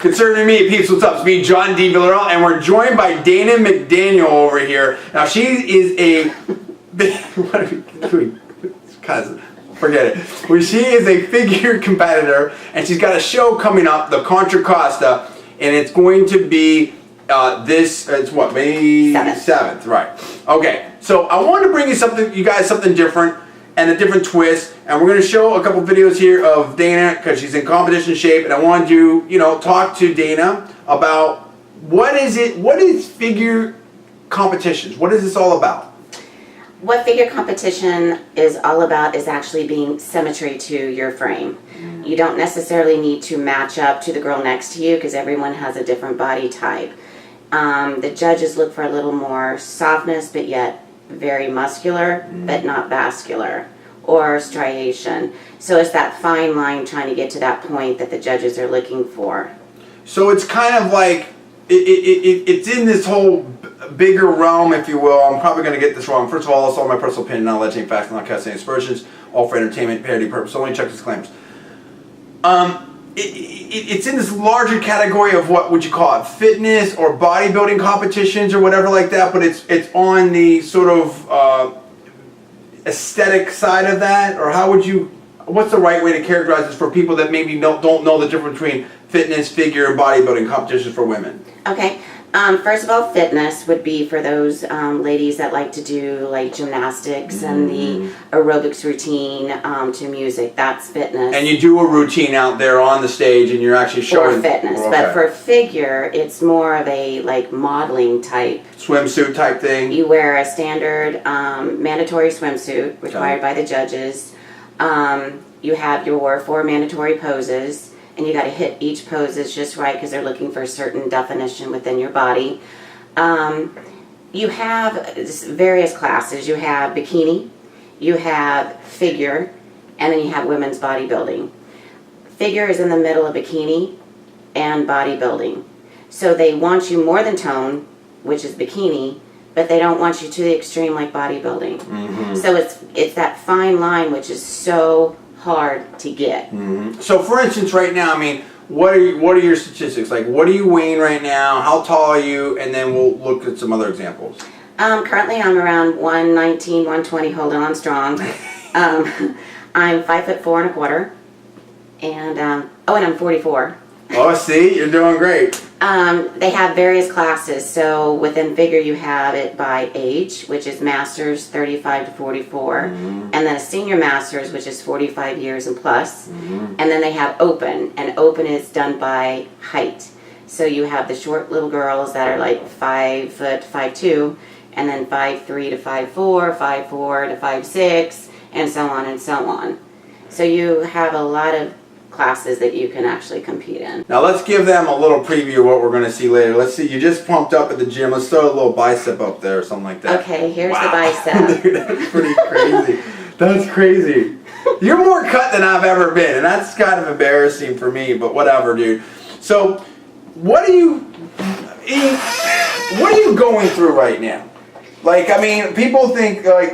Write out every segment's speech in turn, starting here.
Concerning Me, peeps, what's up? It's me, John D. Villarreal, and we're joined by Dana McDaniel over here. Now, she is a... what are we doing? Cousin. Forget it. Well, she is a figure competitor, and she's got a show coming up, the Contra Costa, and it's going to be it's what, May 7th, right? Okay, so I wanted to bring you guys something different and a different twist, and we're going to show a couple videos here of Dana because she's in competition shape, and I wanted to, talk to Dana about what is figure competitions? What is this all about? What figure competition is all about is actually being symmetry to your frame. You don't necessarily need to match up to the girl next to you because everyone has a different body type. The judges look for a little more softness, but yet very muscular, but not vascular, or striation. So it's that fine line trying to get to that point that the judges are looking for. So it's kind of like, it's in this whole bigger realm, if you will. I'm probably going to get this wrong. First of all, it's all my personal opinion, not alleging facts, not casting aspersions, all for entertainment, parody purpose, only check disclaimers. It's in this larger category of what would you call it, fitness or bodybuilding competitions or whatever like that, but it's on the sort of aesthetic side of that, or what's the right way to characterize this for people that maybe don't know the difference between fitness, figure, and bodybuilding competitions for women? Okay. First of all, fitness would be for those ladies that like to do like gymnastics and the aerobics routine to music. That's fitness. And you do a routine out there on the stage, and you're actually showing for fitness. Okay. But for figure, it's more of a like modeling type swimsuit type thing. You wear a standard mandatory swimsuit required by the judges. You have your 4 mandatory poses. And you got to hit each pose is just right because they're looking for a certain definition within your body. You have various classes. You have bikini, you have figure, and then you have women's bodybuilding. Figure is in the middle of bikini and bodybuilding. So they want you more than tone, which is bikini, but they don't want you to the extreme like bodybuilding. So it's that fine line which is so hard to get. So for instance, right now, I mean, what are your statistics? Like, what are you weighing right now? How tall are you? And then we'll look at some other examples. Currently I'm around 119, 120, holding on strong. I'm 5'4" 1/4, and and I'm 44. Oh, see, you're doing great. They have various classes. So within figure you have it by age, which is masters 35 to 44, and then a senior masters, which is 45 years and plus, and then they have open, and open is done by height. So you have the short little girls that are like 5 foot 5'2", and then 5'3" to 5'4", 5'4" to 5'6", and so on and so on. So you have a lot of classes that you can actually compete in. Now let's give them a little preview of what we're going to see later. Let's see, you just pumped up at the gym. Let's throw a little bicep up there or something like that. Okay, here's the bicep. Dude, that's pretty crazy. That's crazy. You're more cut than I've ever been, and that's kind of embarrassing for me, but whatever, dude. So, what are you going through right now? Like, I mean, people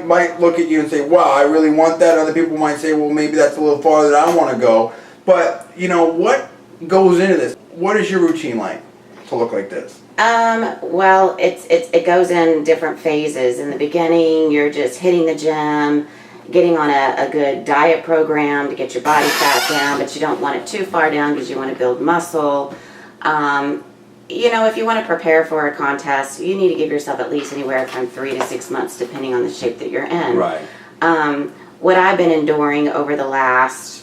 might look at you and say, wow, I really want that. Other people might say, well, maybe that's a little farther than I want to go. But, what goes into this? What is your routine like to look like this? Well, it goes in different phases. In the beginning, you're just hitting the gym, getting on a good diet program to get your body fat down, but you don't want it too far down because you want to build muscle. If you want to prepare for a contest, you need to give yourself at least anywhere from 3 to 6 months, depending on the shape that you're in. Right. What I've been enduring over the last,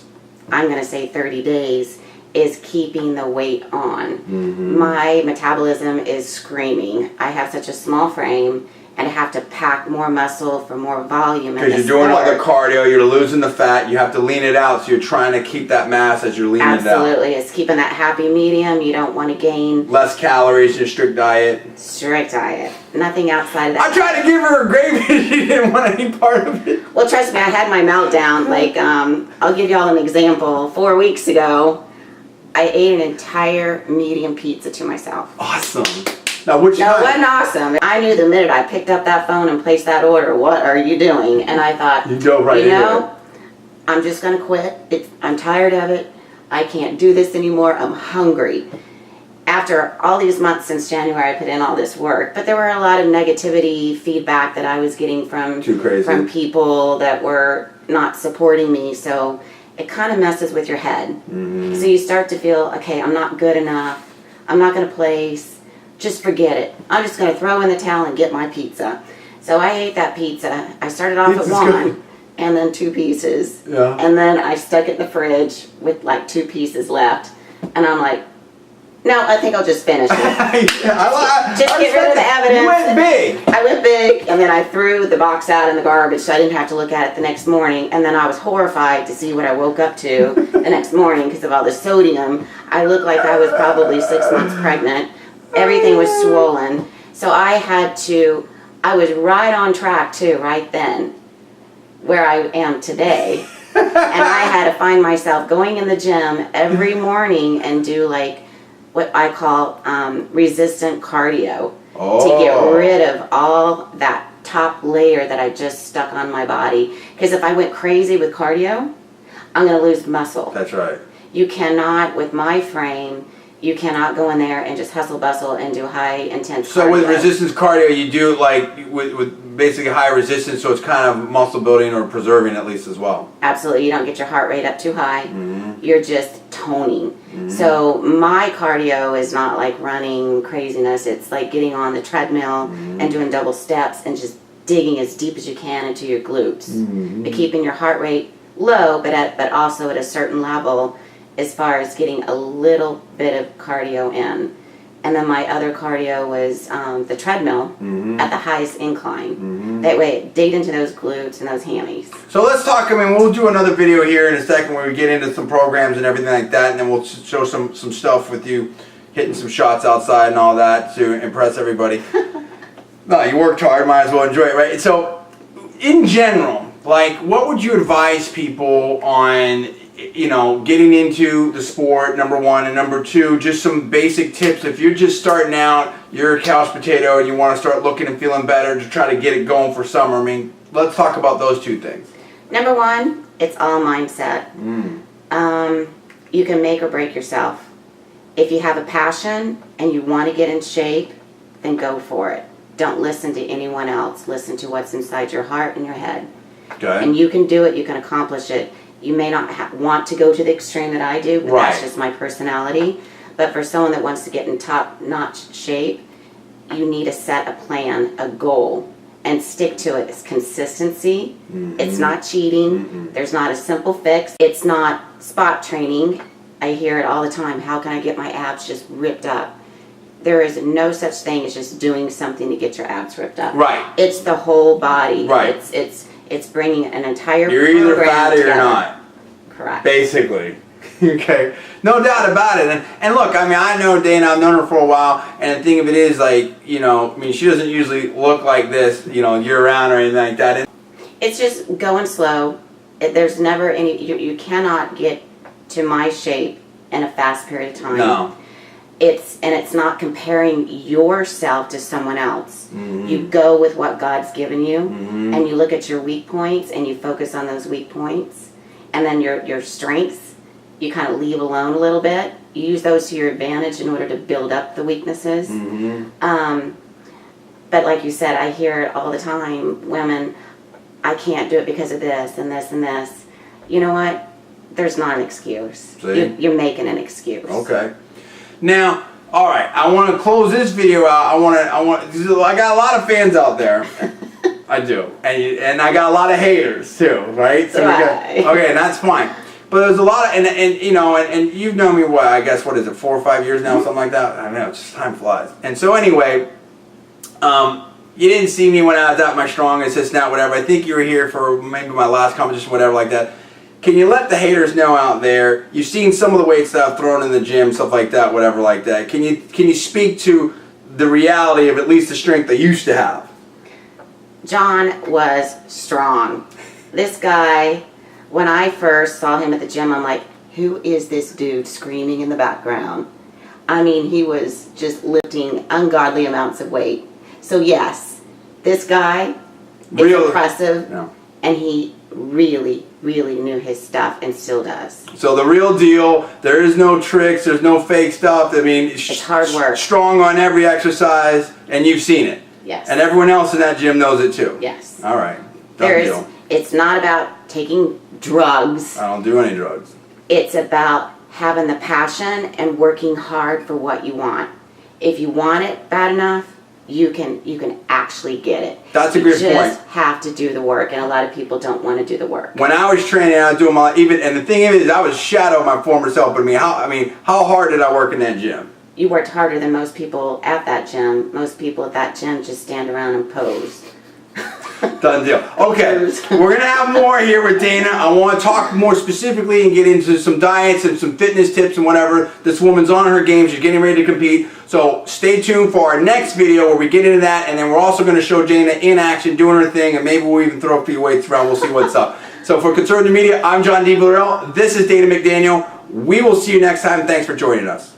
I'm going to say 30 days, is keeping the weight on. My metabolism is screaming. I have such a small frame, and I have to pack more muscle for more volume. Because you're doing all the cardio, you're losing the fat, you have to lean it out, so you're trying to keep that mass as you're leaning it out. Absolutely. It's keeping that happy medium. You don't want to gain less calories, your strict diet. Strict diet. Nothing outside of that. I tried to give her a gravy, she didn't want any part of it. Well, trust me, I had my meltdown. Like, I'll give y'all an example. 4 weeks ago, I ate an entire medium pizza to myself. Awesome. Now, which no, it wasn't awesome. I knew the minute I picked up that phone and placed that order, what are you doing? And I thought, you dove right into it. I'm just going to quit. I'm tired of it. I can't do this anymore. I'm hungry. after all these months since January, I put in all this work, but there were a lot of negativity feedback that I was getting from people that were not supporting me. So it kind of messes with your head. Mm-hmm. So you start to feel, okay, I'm not good enough. I'm not going to place. Just forget it. I'm just going to throw in the towel and get my pizza. So I ate that pizza. I started off Pizza's at one good. and then 2 pieces. Yeah. And then I stuck it in the fridge with like 2 pieces left. And I'm like, no, I think I'll just finish it. Just get rid of the evidence. You went big. I went big, and then I threw the box out in the garbage so I didn't have to look at it the next morning. And then I was horrified to see what I woke up to the next morning because of all the sodium. I looked like I was probably 6 months pregnant. Everything was swollen. So I was right on track too, right then, where I am today. And I had to find myself going in the gym every morning and do like what I call resistant cardio to get rid of all that top layer that I just stuck on my body. Because if I went crazy with cardio, I'm going to lose muscle. That's right. You cannot, with my frame, you cannot go in there and just hustle bustle and do high intense cardio. So with resistance cardio, you do like with basically high resistance, so it's kind of muscle building or preserving at least as well. Absolutely. You don't get your heart rate up too high. Mm-hmm. You're just toning. Mm-hmm. So my cardio is not like running craziness. It's like getting on the treadmill and doing double steps and just digging as deep as you can into your glutes. But keeping your heart rate low, but also at a certain level as far as getting a little bit of cardio in. And then my other cardio was the treadmill at the highest incline. That way it digged into those glutes and those hammies. So let's talk, we'll do another video here in a second where we get into some programs and everything like that, and then we'll show some stuff with you hitting some shots outside and all that to impress everybody. No, you worked hard, might as well enjoy it, right? So, in general, like, what would you advise people on, getting into the sport, number one, and number two, just some basic tips. If you're just starting out, you're a couch potato, and you want to start looking and feeling better to try to get it going for summer. Let's talk about those 2 things. Number one, it's all mindset. You can make or break yourself. If you have a passion and you want to get in shape, then go for it. Don't listen to anyone else. Listen to what's inside your heart and your head. Okay. And you can do it. You can accomplish it. You may not want to go to the extreme that I do, but that's just my personality. But for someone that wants to get in top-notch shape, you need to set a plan, a goal, and stick to it. It's consistency. It's not cheating. There's not a simple fix. It's not spot training. I hear it all the time. How can I get my abs just ripped up? There is no such thing as just doing something to get your abs ripped up. Right. It's the whole body. Right. It's bringing an entire You're either fat or you're not. Correct. Basically. Okay. No doubt about it. And look, I know Dana, I've known her for a while, and the thing of it is, like, she doesn't usually look like this, year round or anything like that. It's just going slow. There's never any, you cannot get to my shape in a fast period of time. No. It's not comparing yourself to someone else. You go with what God's given you, and you look at your weak points and you focus on those weak points, and then your strengths you kind of leave alone a little bit. You use those to your advantage in order to build up the weaknesses. But like you said, I hear it all the time. Women, I can't do it because of this and this and this. You know what? There's not an excuse. You're making an excuse. Okay. Now, all right. I want to close this video out. I got a lot of fans out there. I do, and I got a lot of haters too, right? Okay, and that's fine. But there's a lot of, and you've known me, I guess, what is it, 4 or 5 years now, something like that? I know, it's just time flies. And so anyway, you didn't see me when I was at my strongest, this, that, whatever. I think you were here for maybe my last competition, whatever like that. Can you let the haters know out there, you've seen some of the weights that I've thrown in the gym, stuff like that, whatever like that. Can you speak to the reality of at least the strength I used to have? John was strong. This guy, when I first saw him at the gym, I'm like, who is this dude screaming in the background? He was just lifting ungodly amounts of weight. So yes, this guy is impressive, and he really, really knew his stuff and still does. So the real deal, there is no tricks, there's no fake stuff. I mean, It's hard work. Strong on every exercise, and you've seen it. Yes. And everyone else in that gym knows it too. Yes. All right. Done deal. It's not about taking drugs. I don't do any drugs. It's about having the passion and working hard for what you want. If you want it bad enough, you can actually get it. That's a great point. You just have to do the work, and a lot of people don't want to do the work. When I was training, I was doing my and the thing is, I was shadow my former self. But how hard did I work in that gym? You worked harder than most people at that gym. Most people at that gym just stand around and pose. Done deal. Okay, we're gonna have more here with Dana. I want to talk more specifically and get into some diets and some fitness tips and whatever. This woman's on her game. She's getting ready to compete. So stay tuned for our next video where we get into that, and then we're also going to show Dana in action doing her thing, and maybe we'll even throw a few weights around. We'll see what's up. So for Conservative Media, I'm John D. Villarreal. This is Dana McDaniel. We will see you next time. Thanks for joining us.